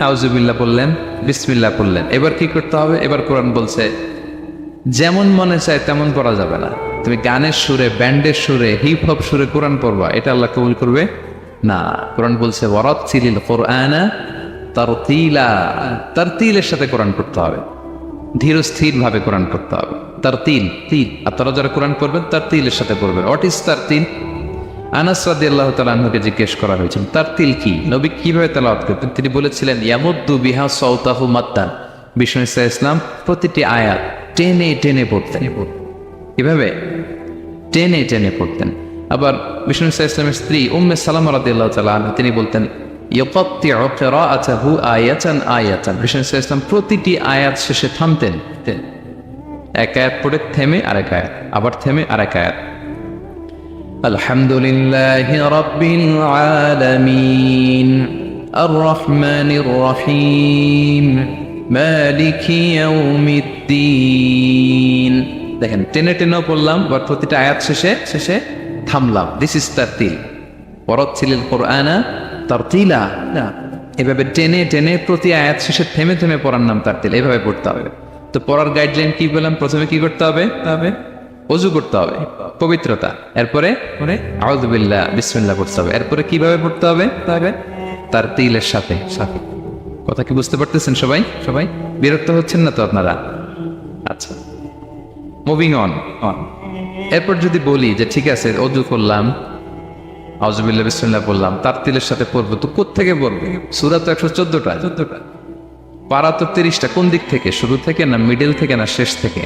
আউযু বিল্লাহ বললেন, বিসমিল্লাহ বললেন। এবার কি করতে হবে? এবার কোরআন বলছে যেমন মনে চায় তেমন পড়া যাবে না। তুমি গানের সুরে, ব্যান্ডের সুরে, হিপ হপ সুরে কোরআন পড়বা, এটা আল্লাহ কবুল করবে না। কোরআন বলছে ওয়ারাত্তিলিল কুরআনা তারতিলা, তারতিলের সাথে কোরআন পড়তে হবে, ধীর স্থির ভাবে কোরআন পড়তে হবে। তারতিল, আপনারা যারা কোরআন পড়বেন তারতিলের সাথে পড়বেন। What is তারতিল? আনাস রাদিয়াল্লাহু তাআলা আনহুকে জিজ্ঞেস করা হয়েছিল তারতিল কি, নবী কিভাবে তেলাওয়াত করতেন। তিনি বলেছিলেন ইয়ামুদ্দু বিহা সাওতাহু মাদ্দান, বিষ্ণু ইসলাম প্রতিটি আয়াত টেনে টেনে পড়তেন। কিভাবে? টেনে টেনে পড়তেন। আবার বিষ্ণু ইসলামের স্ত্রী উম্মে সালামা রাদিয়াল্লাহু তাআলা আনহা, তিনি বলতেন ইয়াকাত্তিউ কিরাআতাহু আয়াতান আয়াতান, বিষ্ণু ইসলাম প্রতিটি আয়াত শেষে থামতেন। এক আয়াত পড়ে থেমে আরেক আয়াত, আবার থেমে আরেক আয়াত। আলহামদুলিল্লাহি রাব্বিল আলামিন আর রহমানির রহিম মালিকি ইয়াউমিদ্দিন। দেখেন, টেনে টেনেও পড়লাম, বা প্রতিটা আয়াত শেষে থামলাম। This is তারতিল। ওয়ারাত্তিলিল কুরআনা তারতিলা, এভাবে টেনে টেনে প্রতি আয়াত শেষে থেমে থেমে পড়ার নাম তারতিল। এভাবে পড়তে হবে। তো পড়ার গাইডলাইন কি বললাম? প্রথমে কি করতে হবে? ওযু করতে হবে, পবিত্রতা। এরপরে আউযু বিল্লাহ, বিসমিল্লাহ পড়তে হবে। এরপরে কিভাবে পড়তে হবে? তারতিলের সাথে। কথা কি বুঝতে পারতেছেন সবাই? বিরক্ত হচ্ছেন না তো আপনারা? আচ্ছা, মুভিং অন। এরপর যদি বলি যে ঠিক আছে, ওযু করলাম, আউযু বিল্লাহ বিসমিল্লাহ বললাম, তারতিলের সাথে পড়বো, তো কোত্থেকে পড়বো? সূরা তো 114টা, পারা তো 30টা। কোন দিক থেকে? শুরু থেকে না মিডল থেকে না শেষ থেকে?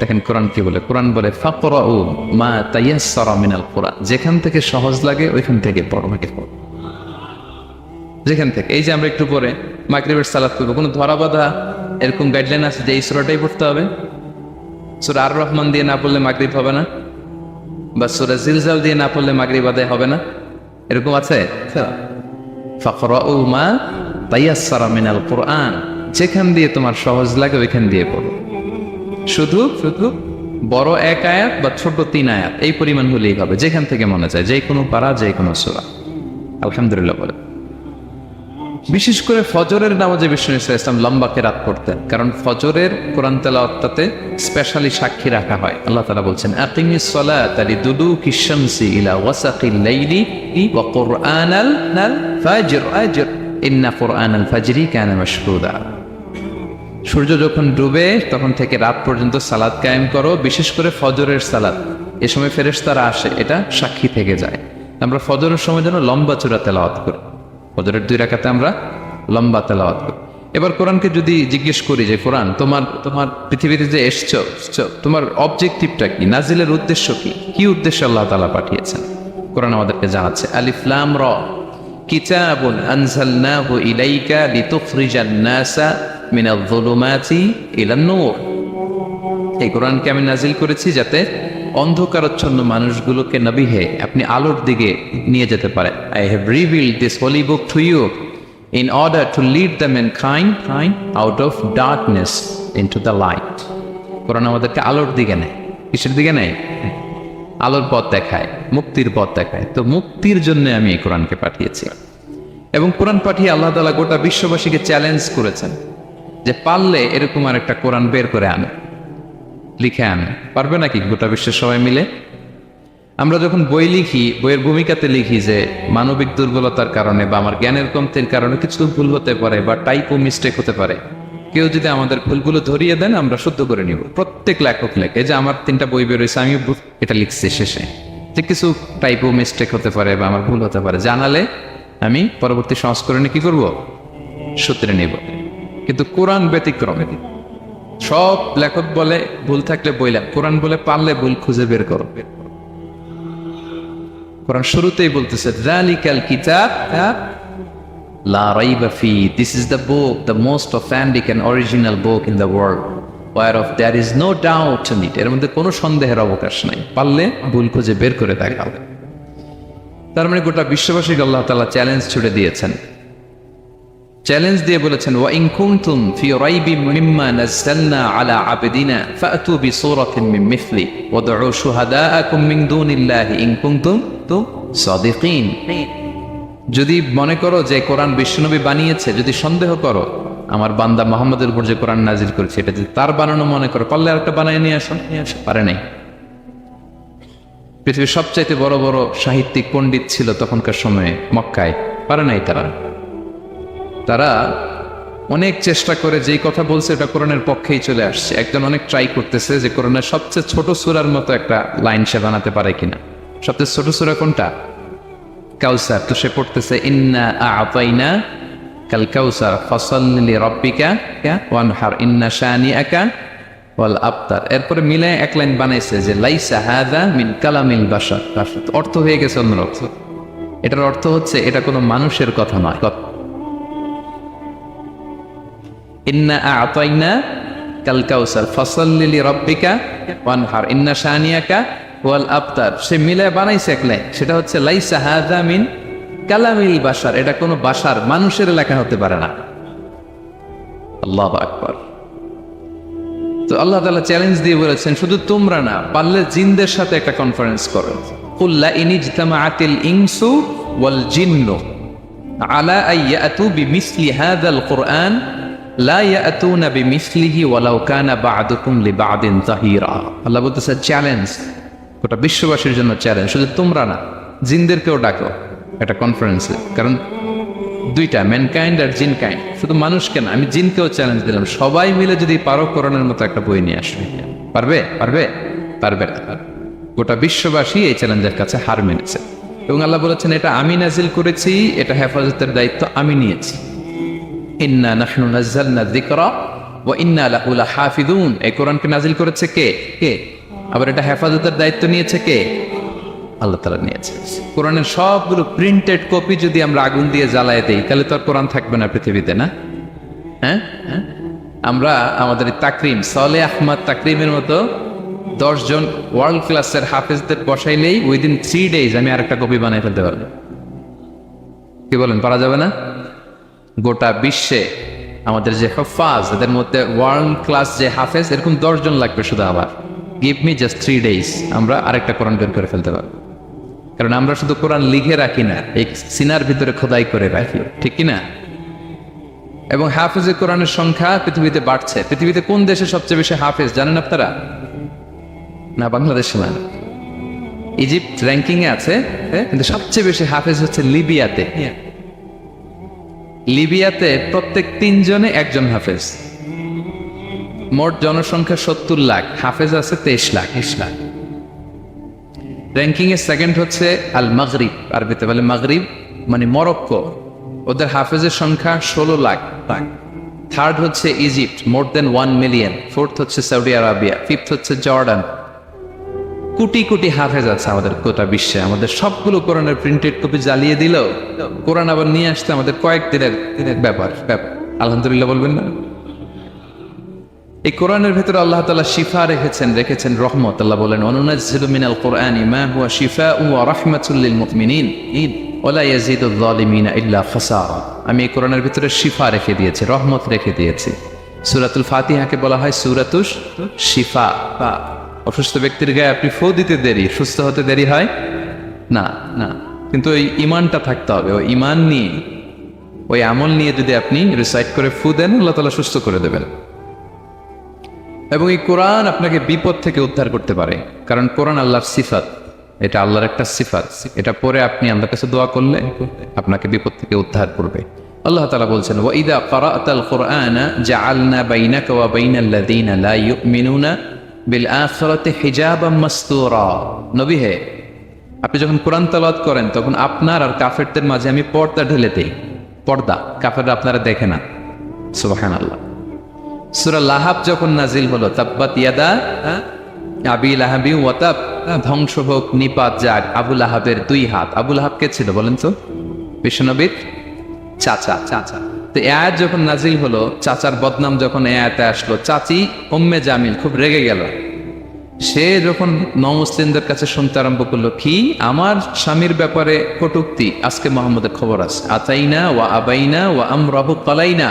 দেখেন কোরআন কি বলে। কোরআন বলে ফাকরাউ মা তায়াসসারা মিনাল কুরআন, যেখান থেকে সহজ লাগে ওইখান থেকে পড়ো, যেখান থেকে। এই যে আমরা একটু পরে মাগরিবের সালাত করবো, কোনো ধরা বাঁধা এরকম গাইডলাইন আছে যে এই সূরাটাই পড়তে হবে? সূরা আর রহমান দিয়ে না পড়লে মাগরিব হবে না, বা সূরা জিলজাল দিয়ে না পড়লে মাগরিব আদায় হবে না, এরকম আছে? ফাকরাউ মা তায়াসসারা মিনাল কুরআন, যেখান দিয়ে তোমার সহজ লাগে ওইখান দিয়ে পড়ো। শুধু বড় এক আয়াত বা ছোট 3 আয়াত এই পরিমাণ হলেই হবে, যেখান থেকে মনে চায়, যে কোনো পারা, যে কোনো সূরা। আলহামদুলিল্লাহ বলে। বিশেষ করে ফজরের নামাজে বিষ্ণু ইসলাম লম্বা কেরাত পড়তেন, কারণ ফজরের কোরআন তেলাওয়াতটাতে স্পেশালি সাক্ষী রাখা হয়। আল্লাহ তাআলা বলছেন আকিমিস সালাতা লিদুলুকিশ শামসি ইলা ওয়াসাকিল লাইলি ওয়া কুরআনাল ফাজর ইন্না কুরআনাল ফাজরি কানা মাশহুদা। সূর্য যখন ডুবে তখন থেকে রাত পর্যন্ত সালাত কায়েম করো, বিশেষ করে ফজরের সালাত। এ সময় ফেরেশতারা আসে, এটা সাক্ষী থেকে যায়। আমরা ফজরের সময় যেন লম্বা চূড়া তেলাওয়াত করি, ফজরের 2 রাকাতে আমরা লম্বা তেলাওয়াত করি। এবার কোরআনকে যদি জিজ্ঞেস করি যে কোরআন তোমার তোমার পৃথিবীতে যে এসছো, তোমার অবজেক্টিভটা কি, নাজিলের উদ্দেশ্য কি, কি উদ্দেশ্যে আল্লাহ তাআলা পাঠিয়েছেন? কোরআন আমাদেরকে জানাচ্ছে আলিফ লাম র কিতাবুন আনজালনাহু ইলাইকা লিতুখরিজান নাসা মিনাল যুলুমাতি ইলান নূর। এই কোরআনকে আমি নাজিল করেছি যাতে অন্ধকারাচ্ছন্ন মানুষগুলোকে নবী হে আপনি আলোর দিকে নিয়ে যেতে পারেন। I have revealed this holy book to you in order to lead the mankind out of darkness into the light. কোরআন আমাদেরকে আলোর দিকে নেয়। কিসের দিকে নেয়? আলোর পথ দেখায়, মুক্তির পথ দেখায়। তো মুক্তির জন্য আমি এই কোরআনকে পাঠিয়েছি। এবং কোরআন পাঠিয়ে আল্লাহ তাআলা গোটা বিশ্ববাসীকে চ্যালেঞ্জ করেছেন যে পারলে এরকম আর একটা কোরআন বের করে আনে, লিখে আনে। পারবে নাকি গোটা বিশ্বের সবাই মিলে? আমরা যখন বই লিখি, বইয়ের ভূমিকাতে লিখি যে মানবিক দুর্বলতার কারণে বা আমার জ্ঞানের কমতির কারণে কিছু ভুল হতে পারে বা টাইপো মিস্টেক হতে পারে। কেউ যদি আমাদের ভুলগুলো ধরিয়ে দেন আমরা শুদ্ধ করে নিব। প্রত্যেক লেখক লেখে যে আমার 3টা বই বেরোয়েছে, আমি এটা লিখছি শেষে, যে কিছু টাইপো মিস্টেক হতে পারে বা আমার ভুল হতে পারে, জানালে আমি পরবর্তী সংস্করণে কি করব? সূত্রে নেব। কিন্তু কোরআন ব্যতিক্রমে, সব লেখক বলে ভুল থাকলে বইলাম, কোরআন বলে পারলে ভুল খুঁজে বের করো। কোরআন শুরুতেই বলতেছে যালিকাল কিতাব লা রাইবা ফি, this is the book, the most authentic and original book in the world, whereof there is no doubt in it, এর মধ্যে কোনো সন্দেহের অবকাশ নাই। পারলে ভুল খুঁজে বের করে দেখাও। তার মানে গোটা বিশ্ববাসীকে আল্লাহ তাআলা চ্যালেঞ্জ ছুড়ে দিয়েছেন। চ্যালেঞ্জ দিয়ে বলেছেন ওয়া ইন কুনতুম ফি রাইবিন মিম্মা নাযালনা আলা আবদিনা ফাতু বিসূরাতিন মিন মিথলি ওয়াদউ শুহাদাআকুম মিন দুনিল্লাহি ইন কুনতুম সাদিকিন। যদি মনে করো যে কোরআন বিশ্বনবী বানিয়েছে, যদি সন্দেহ করো আমার বান্দা মুহাম্মদের উপর যে কোরআন নাজিল করেছে এটা যদি তার বানানো মনে করো, পারলে আরেকটা বানিয়ে নিয়ে আসো। পারে নাই। পৃথিবীর সবচাইতে বড় বড় সাহিত্যিক পণ্ডিত ছিল তখনকার সময়ে মক্কায়, পারে নাই তারা অনেক চেষ্টা করে যেই কথা বলছে এটা কোরআনের পক্ষেই চলে আসছে। একজন অনেক ট্রাই করতেছে যে কোরআনের সবচেয়ে ছোট সূরার মতো একটা লাইন সে বানাতে পারে কিনা। সবচেয়ে ছোট সূরা কোনটা? কাউসার। তো সে পড়তেছে ইন্না আ'তাইনা কাল কাউসার ফাসাল্লি লিরাব্বিকা ওয়ানহার ইন্না শানিআকা ওয়াল আবতার। এরপরে মিলে এক লাইন বানাইছে যে লাইসা হাযা মিন কালামিল বাশার। অর্থ হয়ে গেছে অন্যরকম। এটার অর্থ হচ্ছে এটা কোনো মানুষের কথা নয়। ইন্না আ'তাইনা কাল কাউসার ফাসাল্লি লিরাব্বিকা ওয়ানহার ইন্না শানিআকা ওয়াল আবতার। সে মিলে বানাইছে এক লাইন, সেটা হচ্ছে লাইসা হাযা মিন কালামিল বাশার, এটা কোনো বাশার মানুষের লেখা হতে পারে না। আল্লাহু আকবার। তো আল্লাহ তাআলা চ্যালেঞ্জ দিয়ে বলেছেন শুধু তোমরা না, পারলে জিনদের সাথে একটা কনফারেন্স করো। কুল লা ইন ইজতামাআতিল ইনসু ওয়াল জিন্নু আলা আইয়াতু বিমিসলি হাযাল কুরআন লা ইয়াতুনা বিমিসলিহি ওয়ালাউ কানা বা'দুকুম লিবা'দিন যাহিরা। আল্লাহ বলতেছে চ্যালেঞ্জ, গোটা বিশ্ববাসীর জন্য চ্যালেঞ্জ। শুধু তোমরা না, জিনদেরকেও ডাকো একটা কনফারেন্সে। কারণ দুইটা, ম্যানকাইন্ড আর জিনকাইন্ড। শুধু মানুষকে না, আমি জিনকেও চ্যালেঞ্জ দিলাম, সবাই মিলে যদি পারো কোরআনের মতো একটা বই নিয়ে আসবে। পারবে? পারবে? পারবে না। গোটা বিশ্ববাসী এই চ্যালেঞ্জের কাছে হার মেনেছে। এবং আল্লাহ বলেছেন এটা আমি নাজিল করেছি, এটা হেফাজতের দায়িত্ব আমি নিয়েছি। ইন্না নাহনু নাযালনা যিকরা ওয়া ইন্না লাহু লাহাফিযুন। এই কোরআনকে নাজিল করেছে কে? আবার এটা হেফাজতের দায়িত্ব নিয়েছে কে? আল্লাহ তাআলা নিয়েছে। কোরআনের সবগুলো প্রিন্টেড কপি যদি আমরা আগুন দিয়ে জ্বালায় দেই তাহলে তো আর কোরআন থাকবে না পৃথিবীতে, না? হ্যাঁ, আমরা আমাদের তাকরিম সালেহ আহমদ তাকরিমের মতো 10 জন ওয়ার্ল্ড ক্লাসের হাফেজদের বসাইলেই উইদিন 3 days আমি আরেকটা কপি বানিয়ে ফেলতে পারবো। কি বলেন, পারা যাবে না? গোটা বিশ্বে আমাদের যে হাফাজ, এদের মধ্যে ওয়ার্ল্ড ক্লাস যে হাফেজ, এরকম 10 জন লাগবে শুধু। আবার গিভ মি জাস্ট 3 days, আমরা আরেকটা কোরআন বের করে ফেলতে পারবো। কারণ আমরা শুধু কোরআন লিখে রাখি না, এই সিনার ভিতরে খোদাই করে রাখি, ঠিক কিনা? এবং হাফেজে কোরআনের সংখ্যা পৃথিবীতে বাড়ছে। পৃথিবীতে কোন দেশে সবচেয়ে বেশি হাফেজ জানেন আপনারা? না, বাংলাদেশে না। ইজিপ্ট র্যাঙ্কিং এ আছে, কিন্তু সবচেয়ে বেশি হাফেজ হচ্ছে লিবিয়াতে। লিবিয়াতে প্রত্যেক 3 জনে একজন হাফেজ। মোট জনসংখ্যা 70 লাখ, হাফেজ আছে 23 লাখ। র্যাঙ্কিং এর সেকেন্ড হচ্ছে আল মাগরিব, আরবিতে বলে মাগরিব মানে মরক্কো। ওদের হাফেজের সংখ্যা 16 লাখ। থার্ড হচ্ছে ইজিপ্ট, মোর দেন 1 মিলিয়ন। ফোর্থ হচ্ছে সৌদি আরবিয়া, ফিফথ হচ্ছে জর্ডান। কোটি কোটি হাফেজ আছে আমাদের গোটা বিশ্বে। আমাদের সবগুলো কোরআনের প্রিন্টেড কপি জ্বালিয়ে দিল, কোরআন আবার নিয়ে আসতে আমাদের কয়েকদিনের ব্যাপার। আলহামদুলিল্লাহ বলবেন না? এই কোরআনের ভেতরে আল্লাহ তাআলা শিফা রেখেছেন রহমত। আল্লাহ বলেন, অনুনাজ্জিলু মিনাল কুরআনি মা হুয়া শিফাউ ওয়া রাহমাতুল লিল মুমিনিন ওয়া লা ইয়াজিদুয যালিমিনা ইল্লা খাসারা। আমি এই কোরআনের ভিতরে শিফা রেখে দিয়েছি, রহমত রেখে দিয়েছি। সূরাতুল ফাতিহাকে বলা হয় সূরাতুশ শিফা। অসুস্থ ব্যক্তির গায়ে আপনি ফু দিতে দেরি, সুস্থ হতে দেরি হয় না। কিন্তু ওই ঈমানটা থাকতে হবে। ওই ঈমান নিয়ে, ওই আমল নিয়ে যদি আপনি রিসাইট করে ফু দেন, আল্লাহ তাআলা সুস্থ করে দেবেন। এবং এই কোরআন আপনাকে বিপদ থেকে উদ্ধার করতে পারে, কারণ কোরআন আল্লাহর সিফাত। এটা আল্লাহর একটা সিফাত। এটা পরে আপনি আল্লাহর কাছে দোয়া করলে আপনাকে বিপদ থেকে উদ্ধার করবে। আল্লাহ তাআলা বলছেন, ওয়া ইযা ক্বারা'তাল কুরআনা জাআলনা বাইনাকা ওয়া বাইনাল্লাযীনা লা ইউমিনুনা বিল আখিরাতি হিজাবাম মাসতুরা। নবী হে, আপনি যখন কোরআন তেলাওয়াত করেন তখন আপনার আর কাফেরদের মাঝে আমি পর্দা ঢেলে দেই। পর্দা, কাফেররা আপনারা দেখে না। সুবহানাল্লাহ। সূরা লাহাব যখন নাজিল হলো, তাব্বাত ইয়াদা আবি লাহাবি ওয়া তাব, ধ্বংস হোক নিপাত যাক আবু লাহাবের 2 হাত। আবু লাহাব কে ছিল বলেন তো? বিশ্বনবীর চাচা। তো এই আয়াত যখন নাজিল হলো, চাচার বদনাম যখন এই আয়াতে আসলো, চাচি উম্মে জামিল খুব রেগে গেল। সে যখন নমুসলিমদের কাছে শুনতে আরম্ভ করলো, কি আমার স্বামীর ব্যাপারে কটূক্তি, আজকে মুহাম্মদের খবর আছে। আতাইনা ওয়া আবাইনা ওয়া আমরাহু কালাইনা,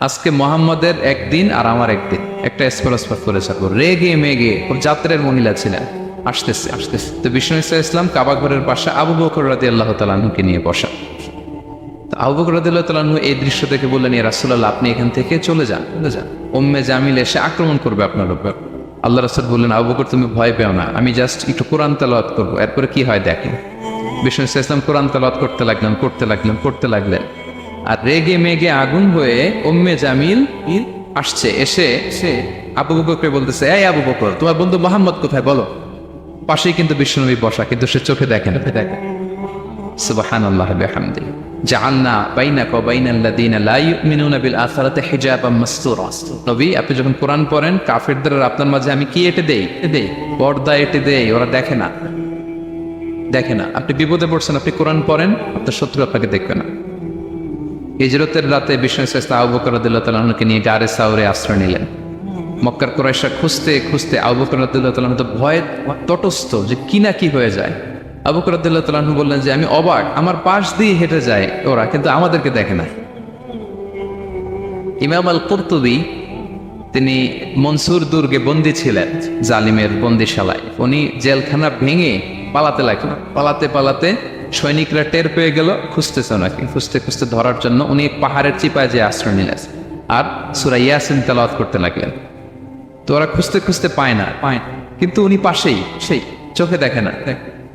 আজকে মুহাম্মদের একদিন আর আমার একদিন, একটা স্পর করে ছাড়বো। রেগে মেগে, খুব যাত্রের মহিলা ছিলেন। আসতেছে। তো বিষ্ণু ইসলাম কাবা ঘরের পাশে আবু বকর রাদিয়াল্লাহু তাআলা আনহুকে নিয়ে বসা। তো আবু বকর রাদিয়াল্লাহু তাআলা আনহু এই দৃশ্য দেখে বললেন, ইয়া রাসূলুল্লাহ, আপনি এখান থেকে চলে যান। উম্মে জামিল এসে আক্রমণ করবে আপনার উপর। আল্লাহ রাসূল বললেন, আবু বকর তুমি ভয় পেও না, আমি জাস্ট একটু কোরআন তেলাওয়াত করবো, এরপরে কি হয় দেখেন। বিষ্ণু ইসলাম কোরআন তেলাওয়াত করতে লাগলেন। আর রেগে মেগে আগুন হয়ে উম্মে জামিল আসছে। এসে আবু বকরকে বলতেছে, এই আবু বকর, তোমার বন্ধু মুহাম্মদ কোথায় বলো? পাশেই কিন্তু বিশ্বনবী বসা, কিন্তু সে চোখে দেখেন। সুবহানাল্লাহি ওয়া বিহামদিহি জাআলনা বাইনাকা ওয়া বাইনাল্লাযীনা লা ইউমিনুনা বিল আখিরাতি হিজাবাম মাসতুরা। নবী, আপনি যখন কোরআন পড়েন, কাফেরদের আর আপনার মাঝে আমি কি এঁটে দেই? পর্দা এঁটে দেই, ওরা দেখে না। আপনি বিপদে পড়ছেন, আপনি কোরআন পড়েন, আপনার শত্রু আপনাকে দেখবে না। হিজরতের রাতে বিষ্ণু ইসলাম আবু বকর রাদিয়াল্লাহু তাআলা আনহুকে নিয়ে গারে সাউরে আশ্রয় নিলেন। মক্কার কুরাইশরা খুঁজতে আবু বকর রাদিয়াল্লাহু তাআলা আনহু তো ভয়ে তটস্থ যে কি না কি হয়ে যায়। আবু বকর রাদিয়াল্লাহু তাআলা আনহু বললেন যে আমি অবাক, আমার পাশ দিয়ে হেঁটে যায় ওরা, কিন্তু আমাদেরকে দেখে না। ইমাম আল কুরতুবী, তিনি মনসুর দুর্গে বন্দী ছিলেন, জালিমের বন্দিশালায়। উনি জেলখানা ভেঙে পালাতে সৈনিকরা টের পেয়ে গেল, খুঁজতেছে ওনাকে। খুঁজতে ধরার জন্য উনি পাহাড়ের চিপায় যে আশ্রয় নিলেন আর সূরা ইয়াসিন তেলাওয়াত করতে লাগলেন। তো ওরা খুঁজতে পায় না, কিন্তু উনি পাশেই, সেই চোখে দেখে না।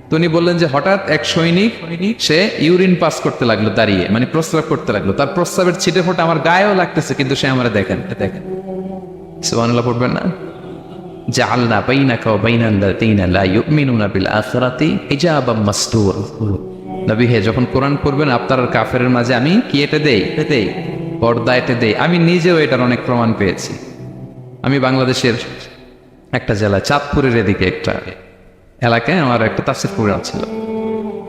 তো উনি বললেন যে হঠাৎ এক সৈনিক সে ইউরিন পাস করতে লাগলো দাঁড়িয়ে, মানে প্রস্রাব করতে লাগলো। তার প্রস্রাবের ছিটে ফোঁটা আমার গায়েও লাগতেছে, কিন্তু সে আমরা দেখেন। সুবহানাল্লাহ পড়বেন না? জাআলনা বাইনাকা ওয়া বাইনাল্লাযীনা লা ইউমিনুনা বিল আখিরাতি হিজাবাম মাসতুরা। নবী হে, যখন কোরআন পড়বেন আপনার আর কাফেরের মাঝে আমি কি এঁটে দেই? পর্দা এঁটে দেই। আমি নিজেও এটার অনেক প্রমাণ পেয়েছি। আমি বাংলাদেশের একটা জেলা, চাঁদপুরের এদিকে একটা এলাকায় আমার একটা তাফসীর প্রোগ্রাম ছিল।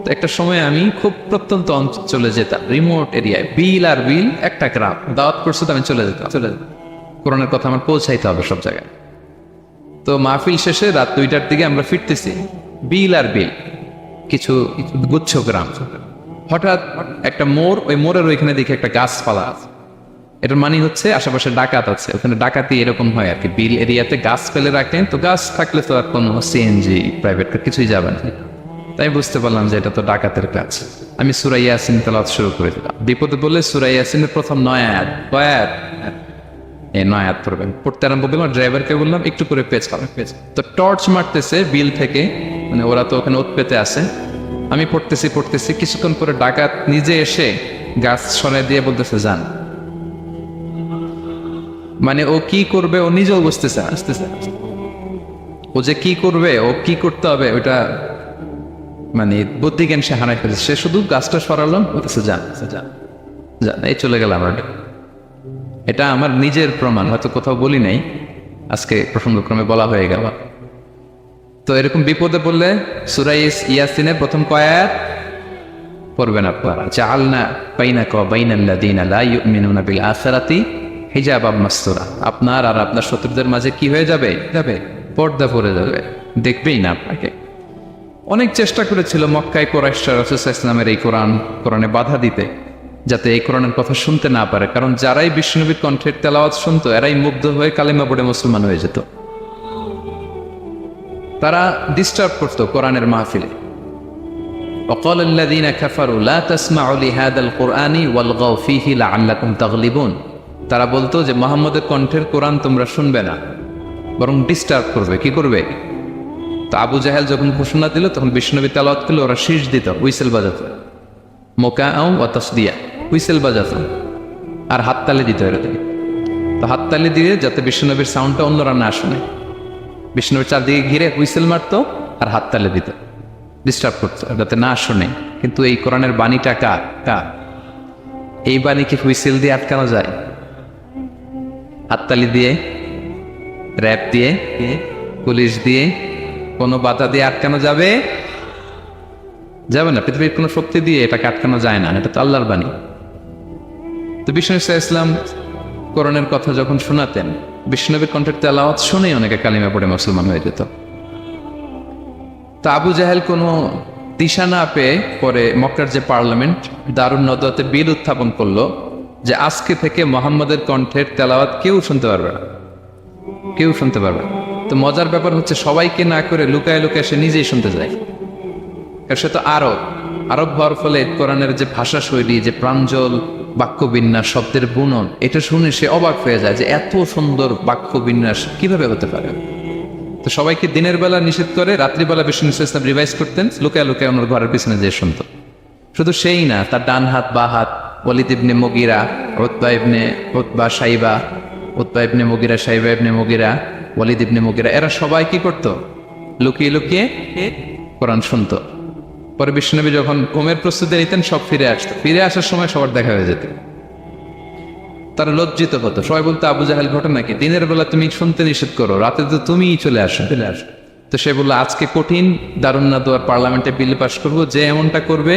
তো একটা সময় আমি খুব প্রত্যন্ত অঞ্চলে যেতাম, রিমোট এরিয়ায়, বিল একটা গ্রাম। দাওয়াত করছে তো আমি চলে যেতাম। কোরআনের কথা আমার পৌঁছাইতে হবে সব জায়গায়। তো মাহফিল শেষে রাত 2টার দিকে আমরা ফিরতেছি, বিল কিছু গুচ্ছ গ্রাম। হঠাৎ একটা মোড়, ওই মোড়ের ওইখানে দেখি একটা গাছপালা আছে। এটার মানে হচ্ছে আশেপাশে ডাকাত আছে। ওখানে ডাকাতি এরকম হয় আর কি, বিল এরিয়াতে গাছ ফেলে রাখেন। তো গাছ থাকলে তো আর কোনো সিএনজি, প্রাইভেট কার কিছুই যাবে না। তাই বুঝতে পারলাম যে এটা তো ডাকাতের কাজ। আমি সূরা ইয়াসিন তেলাওয়াত শুরু করে দিলাম। বিপদে বললে সূরা ইয়াসিনের প্রথম 9 আয়াত, এই 9 আয়াত পড়বেন। পড়তে আরম্ভ করলাম, ড্রাইভারকে বললাম একটু করে পেজ। তো টর্চ মারতেছে বিল থেকে, মানে ওরা তো ওখানে পেতে আছে। আমি পড়তেছি, কিছুক্ষণ পরে ডাকাত নিজে এসে গাছ সরাই দিয়ে বলতেছে যান। মানে ও কি করবে ও নিজেও বুঝতেছে। ও যে কি করবে, ও কি করতে হবে, ওইটা মানে বুদ্ধিজ্ঞান সে হারাই ফেলেছে। সে শুধু গাছটা সরালাম, বলতেছে যান। এই চলে গেলাম। এটা আমার নিজের প্রমাণ, হয়তো কোথাও বলি নাই, আজকে প্রসঙ্গক্রমে বলা হয়ে গেল। তো এরকম বিপদে পড়লে সূরা ইয়াসিনের প্রথম কয়াত পড়বেন আপনারা, জাআলনা বাইনাকা ওয়া বাইনাল্লাযীনা লা ইউমিনুনা বিল আখিরাতি হিজাবাম মাসতুরা। আপনার আর আপনার শত্রুদের মাঝে কি হয়ে যাবে? পর্দা পড়ে যাবে, দেখবেই না আপনাকে। অনেক চেষ্টা করেছিল মক্কায় কুরাইশরা রাসূল সাল্লাল্লাহু আলাইহি ওয়াসাল্লামের এই কোরআনে বাধা দিতে, যাতে এই কোরআনের কথা শুনতে না পারে। কারণ যারাই বিশ্বনবীর কণ্ঠের তেলাওয়াত শুনতো এরাই মুগ্ধ হয়ে কালিমা পড়ে মুসলমান হয়ে যেত। তারা ডিস্টার্ব করতো কোরআনের মাহফিলে। وقال الذين كفروا لا تسمعوا لهذا القرآن والغوا فيه لعلكم تغلبون। তারা বলতো যে মুহাম্মদের কণ্ঠের কোরআন তোমরা শুনবে না, বরং ডিস্টার্ব করবে। কি করবে? তো আবু জাহেল যখন ঘোষণা দিল তখন বিশ্বনবী তেলাওয়াত করলে ওরা শীষ দিত, হুইসেল বাজাতো, মোকাআও ওয়া তাসদিয়া, হুইসেল বাজাতো আর হাততালি দিত এরকম। তো হাততালি দিয়ে যাতে বিশ্বনবীর সাউন্ডটা অন্যরা না শুনে, বিশ্বনবীর চারদিকে ঘিরে হুইসেল মারতো আর হাততালি দিত, ডিস্টার্ব করতো যাতে না শুনে। কিন্তু এই কোরআনের বাণীটা কার? এই বাণী কি হুইসেল দিয়ে আটকানো যায়? হাততালি দিয়ে, র‍্যাপ দিয়ে, পুলিশ দিয়ে, কোনো বাধা দিয়ে আটকানো যাবে? যাবে না। পৃথিবীর কোনো শক্তি দিয়ে এটাকে আটকানো যায় না, এটা তো আল্লাহর বাণী। তো বিষ্ণু ইসলাম কোরআনের কথা যখন শোনাতেন, বিষ্ণুনবীর কণ্ঠের তেলাওয়াত শুনেই অনেকে কালিমা পড়ে মুসলমান হয়ে যেত। তা আবু জাহেল কোনো দিশা না পেয়ে পরে মক্কার যে পার্লামেন্ট দারুন নদওয়াতে বিল উত্থাপন করলো যে আজকে থেকে মুহাম্মদের কণ্ঠের তেলাওয়াত কেউ শুনতে পারবে না, কেউ শুনতে পারবে না। তো মজার ব্যাপার হচ্ছে সবাইকে না করে লুকায় লুকায় সে নিজেই শুনতে যায়। কারণ সে তো আরব হওয়ার ফলে কোরআনের যে ভাষা শৈলী, যে প্রাঞ্জল বাক্য বিন্যাস, শব্দের বুনন, এটা শুনে সে অবাক হয়ে যায় যে এত সুন্দর বাক্য বিন্যাস কিভাবে হতে পারে। তো সবাইকে দিনের বেলা নিষেধ করে রাত্রিবেলা বিষ্ণু ইসলাম রিভাইজ করতেন, লুকায় লুকায় ওনার ঘরের পিছনে যেয়ে শুনতো। শুধু সেই না, তার ডান হাত বা হাত ওয়ালিদ ইবনে মুগীরা, উতবা ইবনে শাইবা, উতবা ইবনে মুগীরা, শাইবা ইবনে মুগীরা, ওয়ালিদ ইবনে মুগীরা, এরা সবাই কি করতো? লুকিয়ে লুকিয়ে কোরআন শুনতো। পরে বিশ্বনবী যখন ঘুমের প্রস্তুতি নিতেন সব ফিরে আসতো, ফিরে আসার সময় সবার দেখা হয়ে যেত। তারা লজ্জিত হতো, সবাই বলতো আবু জাহেল ঘটনা কি? দিনের বেলা তুমি শুনতে নিষেধ করো, রাতে তো তুমিই চলে আসো। তো সে বললো আজকে কঠিন দারুন নাদওয়ার পার্লামেন্টে বিল পাস করবো, যে এমনটা করবে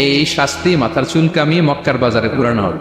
এই শাস্তি মাথার চুল কামিয়ে মক্কার বাজারে ঘুরানো হবে।